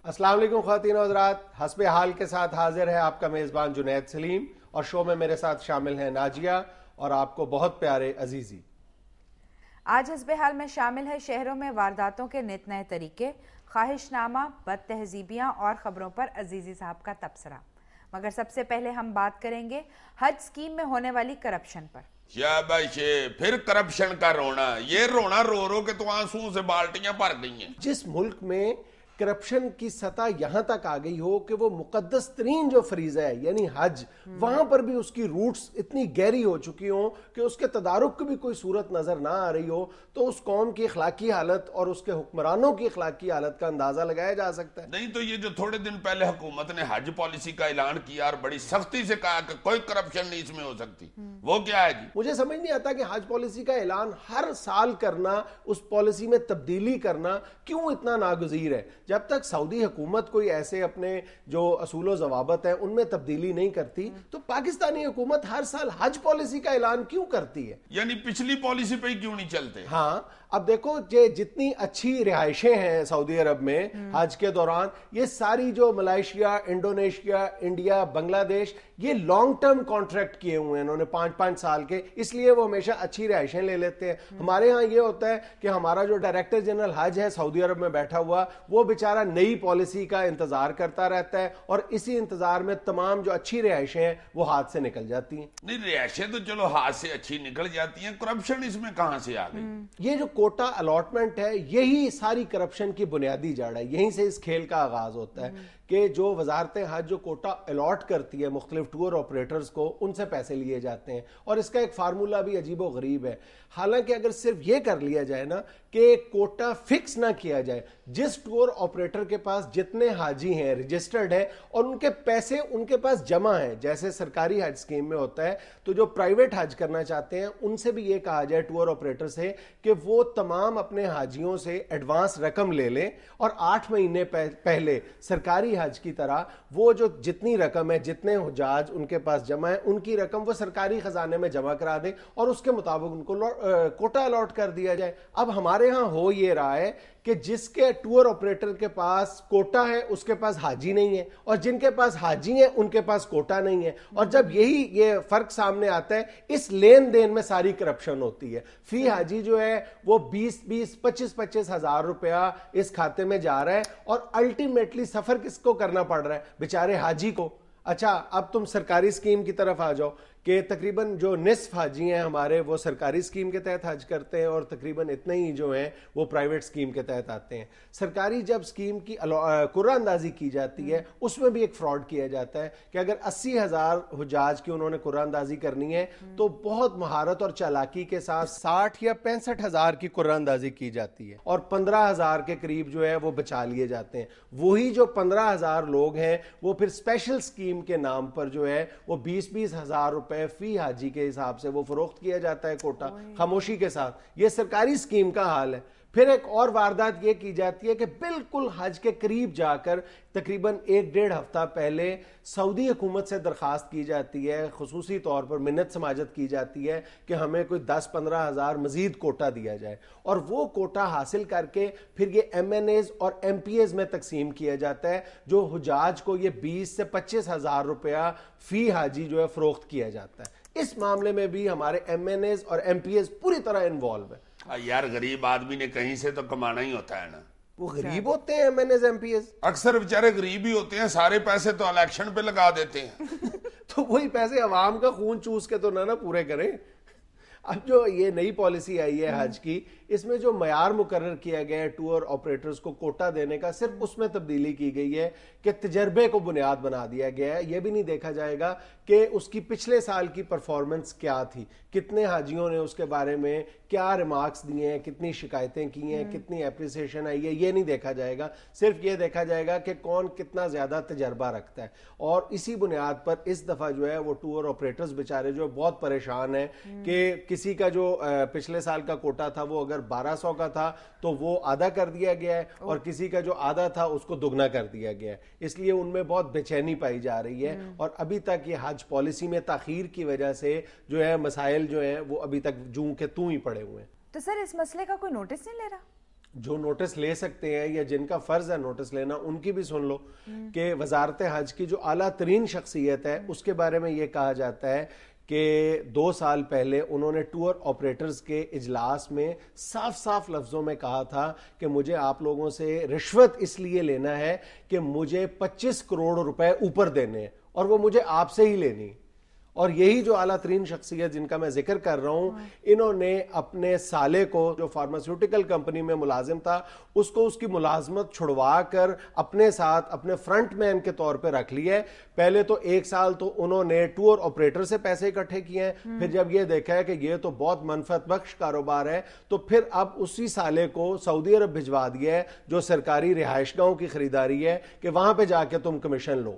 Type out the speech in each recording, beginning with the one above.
السلام علیکم خواتین و حضرات، حسب حال کے ساتھ حاضر ہے آپ کا میزبان جنید سلیم، اور شو میں میرے ساتھ شامل ہیں ناجیہ اور آپ کو بہت پیارے عزیزی۔ آج حسب حال میں شامل ہے شہروں میں وارداتوں کے نت نئے طریقے، خواہش نامہ، بد تہذیبیاں اور خبروں پر عزیزی صاحب کا تبصرہ۔ مگر سب سے پہلے ہم بات کریں گے حج سکیم میں ہونے والی کرپشن پر۔ یا بھائی پھر کرپشن کا رونا، یہ رونا رو رو کے تو آنسوں سے بالٹیاں بھر گئی ہیں۔ جس ملک میں کرپشن کی سطح یہاں تک آ گئی ہو کہ وہ مقدس ترین جو فریضہ ہے یعنی حج، وہاں پر بھی اس کی روٹس اتنی گہری ہو چکی ہوں کہ اس کے تدارک کی بھی کوئی صورت نظر نہ آ رہی ہو، تو اس قوم کی اخلاقی حالت اور اس کے حکمرانوں کی اخلاقی حالت کا اندازہ لگایا جا سکتا ہے۔ نہیں تو یہ جو تھوڑے دن پہلے حکومت نے حج پالیسی کا اعلان کیا اور بڑی سختی سے کہا کہ کوئی کرپشن نہیں اس میں ہو سکتی، وہ کیا ہے جی؟ مجھے سمجھ نہیں آتا کہ حج پالیسی کا اعلان ہر سال کرنا، اس پالیسی میں تبدیلی کرنا کیوں اتنا ناگزیر ہے؟ جب تک سعودی حکومت کوئی ایسے اپنے جو اصول و ضوابط ہیں ان میں تبدیلی نہیں کرتی تو پاکستانی حکومت ہر سال حج پالیسی کا اعلان کیوں کرتی ہے؟ یعنی پچھلی پالیسی پہ ہی کیوں نہیں چلتے؟ ہاں، اب دیکھو جتنی اچھی رہائشیں ہیں سعودی عرب میں حج کے دوران، یہ ساری جو ملائیشیا، انڈونیشیا، انڈیا، بنگلہ دیش، یہ لانگ ٹرم کانٹریکٹ کیے ہوئے ہیں انہوں نے 5-5 سال کے، اس لیے وہ ہمیشہ اچھی رہائشیں لے لیتے ہیں۔ ہمارے ہاں یہ ہوتا ہے کہ ہمارا جو ڈائریکٹر جنرل حج ہے سعودی عرب میں بیٹھا ہوا، وہ بیچارہ نئی پالیسی کا انتظار کرتا رہتا ہے، اور اسی انتظار میں تمام جو اچھی رہائشیں ہیں وہ ہاتھ سے نکل جاتی ہیں۔ نہیں، رہائشیں تو چلو ہاتھ سے اچھی نکل جاتی ہیں، کرپشن اس میں کہاں سے آ گئی؟ یہ جو کوٹا الاٹمنٹ ہے یہی ساری کرپشن کی بنیادی جڑ ہے، یہیں سے اس کھیل کا آغاز ہوتا ہے کہ جو وزارت حج جو کوٹا الاٹ کرتی ہے مختلف ٹور آپریٹرز کو، ان سے پیسے لیے جاتے ہیں، اور اس کا ایک فارمولا بھی عجیب و غریب ہے۔ حالانکہ اگر صرف یہ کر لیا جائے نا کہ کوٹا فکس نہ کیا جائے، جس ٹور آپریٹر کے پاس جتنے حاجی ہیں رجسٹرڈ ہیں اور ان کے پیسے ان کے پاس جمع ہیں، جیسے سرکاری حج سکیم میں ہوتا ہے، تو جو پرائیویٹ حج کرنا چاہتے ہیں ان سے بھی یہ کہا جائے ٹور آپریٹر سے کہ وہ تمام اپنے حاجیوں سے ایڈوانس رقم لے لیں، اور 8 مہینے پہلے سرکاری حج کی طرح وہ جو جتنی رقم ہے، جتنے حجاج ان کے پاس جمع ہے، ان کی رقم وہ سرکاری خزانے میں جمع کرا دیں اور اس کے مطابق ان کو کوٹا الاٹ کر دیا جائے۔ اب ہمارے ہاں ہو یہ رہا ہے کہ جس کے ٹور آپریٹر کے پاس کوٹا ہے اس کے پاس حاجی نہیں ہے، اور جن کے پاس حاجی ہیں ان کے پاس کوٹا نہیں ہے، اور جب یہ فرق سامنے آتا ہے، اس لین دین میں ساری کرپشن ہوتی ہے۔ فی حاجی جو ہے وہ 25 ہزار روپیہ اس کھاتے میں جا رہا ہے، اور الٹیمیٹلی سفر کس کو کرنا پڑ رہا ہے؟ بیچارے حاجی کو۔ اچھا، اب تم سرکاری سکیم کی طرف آ جاؤ کہ تقریباً جو نصف حاجی ہیں ہمارے وہ سرکاری سکیم کے تحت حج کرتے ہیں، اور تقریباً اتنے ہی جو ہیں وہ پرائیویٹ سکیم کے تحت آتے ہیں۔ سرکاری جب سکیم کی قرعہ اندازی کی جاتی ہے اس میں بھی ایک فراڈ کیا جاتا ہے کہ اگر 80,000 حجاج کی انہوں نے قرعہ اندازی کرنی ہے تو بہت مہارت اور چالاکی کے ساتھ 60 یا 65,000 کی قرعہ اندازی کی جاتی ہے، اور 15,000 کے قریب جو ہے وہ بچا لیے جاتے ہیں۔ وہی جو 15,000 لوگ ہیں وہ پھر اسپیشل سکیم کے نام پر جو ہے وہ 20 ہزار روپے فی حاجی کے حساب سے وہ فروخت کیا جاتا ہے کوٹا، خاموشی کے ساتھ۔ یہ سرکاری سکیم کا حال ہے۔ پھر ایک اور واردات یہ کی جاتی ہے کہ بالکل حج کے قریب جا کر تقریباً 1-1.5 ہفتہ پہلے سعودی حکومت سے درخواست کی جاتی ہے، خصوصی طور پر منت سماجت کی جاتی ہے کہ ہمیں کوئی 10-15 ہزار مزید کوٹا دیا جائے، اور وہ کوٹا حاصل کر کے پھر یہ ایم این ایز اور ایم پی ایز میں تقسیم کیا جاتا ہے، جو حجاج کو یہ 20 سے 25 ہزار روپیہ فی حاجی جو ہے فروخت کیا جاتا ہے۔ اس معاملے میں بھی ہمارے ایم این ایز اور ایم پی ایز پوری طرح انوالو ہے۔ یار غریب آدمی نے کہیں سے تو کمانا ہی ہوتا ہے نا۔ وہ غریب ہوتے ہیں M N As M P As, اکثر بیچارے غریب ہی ہوتے ہیں، سارے پیسے تو الیکشن پہ لگا دیتے ہیں۔ تو وہی پیسے عوام کا خون چوس کے تو نہ پورے کریں۔ اب جو یہ نئی پالیسی آئی ہے حج کی، اس میں جو معیار مقرر کیا گیا ہے ٹور آپریٹرز کو کوٹا دینے کا، صرف اس میں تبدیلی کی گئی ہے کہ تجربے کو بنیاد بنا دیا گیا ہے۔ یہ بھی نہیں دیکھا جائے گا کہ اس کی پچھلے سال کی پرفارمنس کیا تھی، کتنے حاجیوں نے اس کے بارے میں کیا ریمارکس دیے ہیں، کتنی شکایتیں کی ہیں، کتنی اپریسیشن آئی ہے، یہ نہیں دیکھا جائے گا۔ صرف یہ دیکھا جائے گا کہ کون کتنا زیادہ تجربہ رکھتا ہے، اور اسی بنیاد پر اس دفعہ جو ہے وہ ٹور آپریٹرز بیچارے جو بہت پریشان ہیں کہ کسی کا جو پچھلے سال کا کوٹا تھا وہ اگر 1200 کا تھا تو وہ آدھا کر دیا گیا ہے، اور کسی کا جو آدھا تھا اس کو دگنا کر دیا گیا ہے. اس لیے ان میں بہت بے چینی پائی جا رہی ہے، اور ابھی تک یہ حج پالیسی میں تاخیر کی وجہ سے جو ہے مسائل جو ہیں وہ ابھی تک جوں کے توں ہی پڑے ہوئے ہیں. تو سر اس مسئلے کا کوئی نوٹس نہیں لے رہا؟ جو نوٹس لے سکتے ہیں یا جن کا فرض ہے نوٹس لینا ان کی بھی سن لو کہ وزارت حج کی جو اعلیٰ ترین شخصیت ہے اس کے بارے میں یہ کہا جاتا ہے کہ 2 سال پہلے انہوں نے ٹور آپریٹرز کے اجلاس میں صاف صاف لفظوں میں کہا تھا کہ مجھے آپ لوگوں سے رشوت اس لیے لینا ہے کہ مجھے 25 کروڑ روپے اوپر دینے ہیں، اور وہ مجھے آپ سے ہی لینی. اور یہی جو اعلیٰ ترین شخصیت جن کا میں ذکر کر رہا ہوں، انہوں نے اپنے سالے کو جو فارماسیوٹیکل کمپنی میں ملازم تھا اس کو اس کی ملازمت چھڑوا کر اپنے ساتھ اپنے فرنٹ مین کے طور پہ رکھ لیا ہے. پہلے تو 1 سال تو انہوں نے ٹور آپریٹر سے پیسے اکٹھے کیے ہیں، پھر جب یہ دیکھا ہے کہ یہ تو بہت منفعت بخش کاروبار ہے تو پھر اب اسی سالے کو سعودی عرب بھجوا دیا ہے جو سرکاری رہائش گاہوں کی خریداری ہے کہ وہاں پہ جا کے تم کمیشن لو.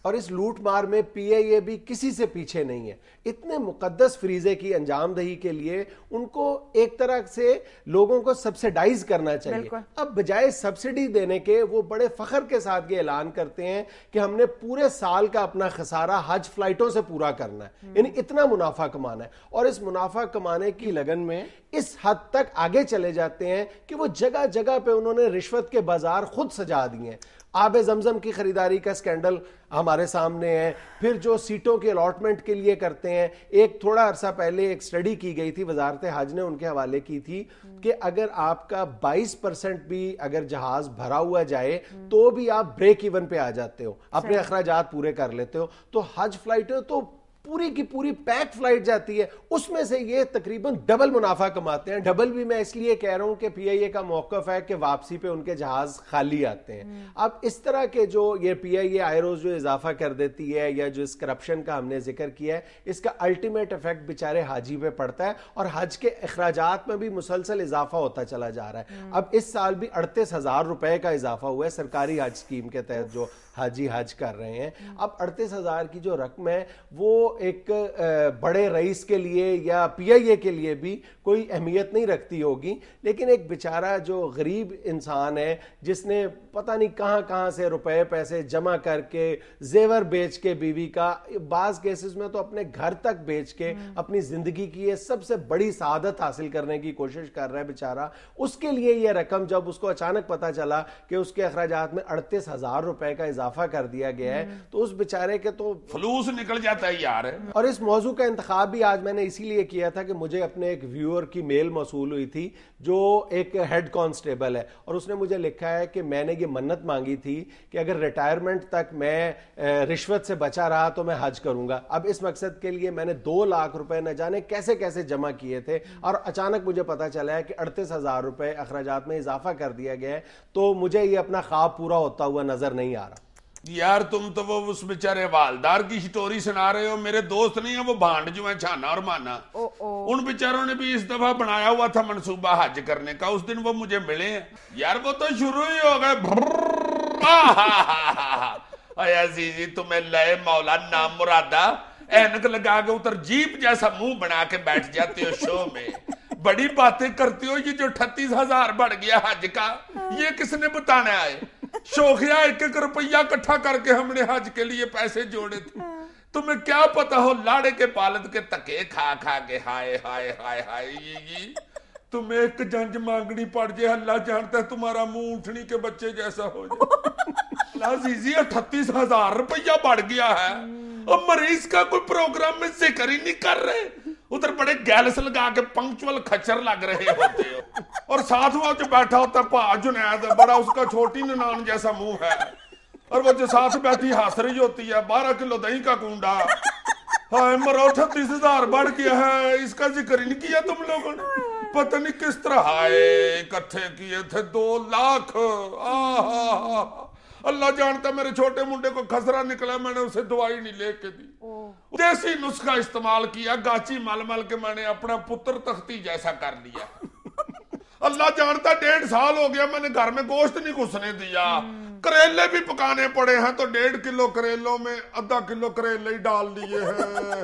اور اس لوٹ مار میں پی آئی اے بھی کسی سے پیچھے نہیں ہے. اتنے مقدس فریضے کی انجام دہی کے لیے ان کو ایک طرح سے لوگوں کو سبسیڈائز کرنا چاہیے. اب بجائے سبسڈی دینے کے وہ بڑے فخر کے ساتھ یہ اعلان کرتے ہیں کہ ہم نے پورے سال کا اپنا خسارہ حج فلائٹوں سے پورا کرنا ہے، یعنی اتنا منافع کمانا ہے. اور اس منافع کمانے کی لگن میں اس حد تک آگے چلے جاتے ہیں کہ وہ جگہ جگہ پہ انہوں نے رشوت کے بازار خود سجا دیے ہیں. آب زمزم کی خریداری کا سکینڈل ہمارے سامنے ہے. پھر جو سیٹوں کے الاٹمنٹ کے لیے کرتے ہیں، ایک تھوڑا عرصہ پہلے ایک سٹڈی کی گئی تھی، وزارت حج نے ان کے حوالے کی تھی کہ اگر آپ کا 22% بھی اگر جہاز بھرا ہوا جائے تو بھی آپ بریک ایون پہ آ جاتے ہو، اپنے اخراجات پورے کر لیتے ہو. تو حج فلائٹیں تو پوری کی پوری پیک فلائٹ جاتی ہے، اس میں سے یہ تقریباً ڈبل منافع کماتے ہیں. ڈبل بھی میں اس لیے کہہ رہا ہوں کہ پی آئی اے کا موقف ہے کہ واپسی پہ ان کے جہاز خالی آتے ہیں. اب اس طرح کے جو یہ پی آئی اے آئے روز جو اضافہ کر دیتی ہے یا جو اس کرپشن کا ہم نے ذکر کیا ہے، اس کا الٹیمیٹ افیکٹ بیچارے حاجی پہ پڑتا ہے، اور حج کے اخراجات میں بھی مسلسل اضافہ ہوتا چلا جا رہا ہے. اب اس سال بھی 38,000 روپے کا اضافہ ہوا ہے سرکاری حج اسکیم کے تحت جو حاجی حج کر رہے ہیں. اب 38,000 کی جو رقم ہے وہ ایک بڑے رئیس کے لیے یا پی آئی اے کے لیے بھی کوئی اہمیت نہیں رکھتی ہوگی، لیکن ایک بیچارہ جو غریب انسان ہے جس نے پتہ نہیں کہاں کہاں سے روپے پیسے جمع کر کے زیور بیچ کے بیوی کا، بعض کیسز میں تو اپنے گھر تک بیچ کے اپنی زندگی کی یہ سب سے بڑی سعادت حاصل کرنے کی کوشش کر رہا ہے بیچارہ، اس کے لیے یہ رقم جب اس کو اچانک پتہ چلا کہ اس کے اخراجات میں 38,000 روپے کا اضافہ کر دیا گیا ہے تو اس بیچارے کے تو فلوس نکل جاتا ہے یار. اور اس موضوع کا انتخاب بھی آج میں نے اسی لیے کیا تھا کہ مجھے اپنے ایک ویور کی میل موصول ہوئی تھی جو ایک ہیڈ کانسٹیبل ہے، اور اس نے مجھے لکھا ہے کہ میں نے یہ منت مانگی تھی کہ اگر ریٹائرمنٹ تک میں رشوت سے بچا رہا تو میں حج کروں گا. اب اس مقصد کے لیے میں نے 2 لاکھ روپے نہ جانے کیسے کیسے جمع کیے تھے، اور اچانک مجھے پتا چلا ہے کہ 38,000 روپے اخراجات میں اضافہ کر دیا گیا ہے. تو مجھے یہ اپنا خواب پورا ہوتا ہوا نظر نہیں آ رہا. یار تم تو وہ اس بیچارے والدار کی سٹوری سنا رہے ہو، میرے دوست نہیں ہیں وہ بھانڈ جو ہیں چھانا اور مانا، ان بیچاروں نے بھی اس دفعہ بنایا ہوا تھا منصوبہ حج کرنے کا. اس دن وہ مجھے ملے ہیں یار، وہ تو شروع ہی ہو گئے. اے عزیزی تمہیں لئے مولا نام مرادہ، اینک لگا کے اتر جیپ جیسا منہ بنا کے بیٹھ جاتے ہو شو میں، بڑی باتیں کرتے ہو. یہ جو 38,000 بڑھ گیا حج کا، یہ کس نے بتانا ہے؟ شوخیا 1-1 روپیہ کٹھا کر کے ہم نے حج کے لیے پیسے جوڑے تھے. تمہیں کیا پتا ہو لاڑے کے پالد کے تکے کھا کھا کے ہائے ہائے ہائے ہائے یہ تمہیں ایک جنج مانگنی پڑ جائے، اللہ جانتا ہے تمہارا منہ اٹھنی کے بچے جیسا ہو جائے. عزیزی 38,000 روپیہ بڑھ گیا ہے، اور مریض کا کوئی پروگرام میں ذکر ہی نہیں کر رہے. ادھر بڑے گیلس لگا کے پنکچول کھچر لگ رہے ہوتے ہو، اور ساتھ وہ جو بیٹھا ہوتا ہے پا جنید، بڑا اس کا چھوٹی ننان جیسا منہ ہے، اور وہ جو ساتھ بیٹھی ہاسری ہوتی ہے 12 کلو دہی کا کنڈا. ہائے مرو 38,000 بڑھ گیا ہے، اس کا ذکر ہی نہیں کیا تم لوگوں نے. پتہ نہیں کس طرح ہائے اکٹھے کیے تھے 2 لاکھ. اللہ جانتا میرے چھوٹے منڈے کو خسرہ نکلا، میں نے اسے دوائی نہیں لے کے دی، دیسی نسخہ استعمال کیا، گاچی مل مل کے میں نے اپنا پتر تختی جیسا کر لیا. اللہ جانتا 1.5 سال ہو گیا میں نے گھر میں گوشت نہیں گھسنے دیا. کریلے بھی پکانے پڑے ہیں تو 1.5 کلو کریلوں میں 0.5 کلو کریلے ہی ڈال دیے ہیں.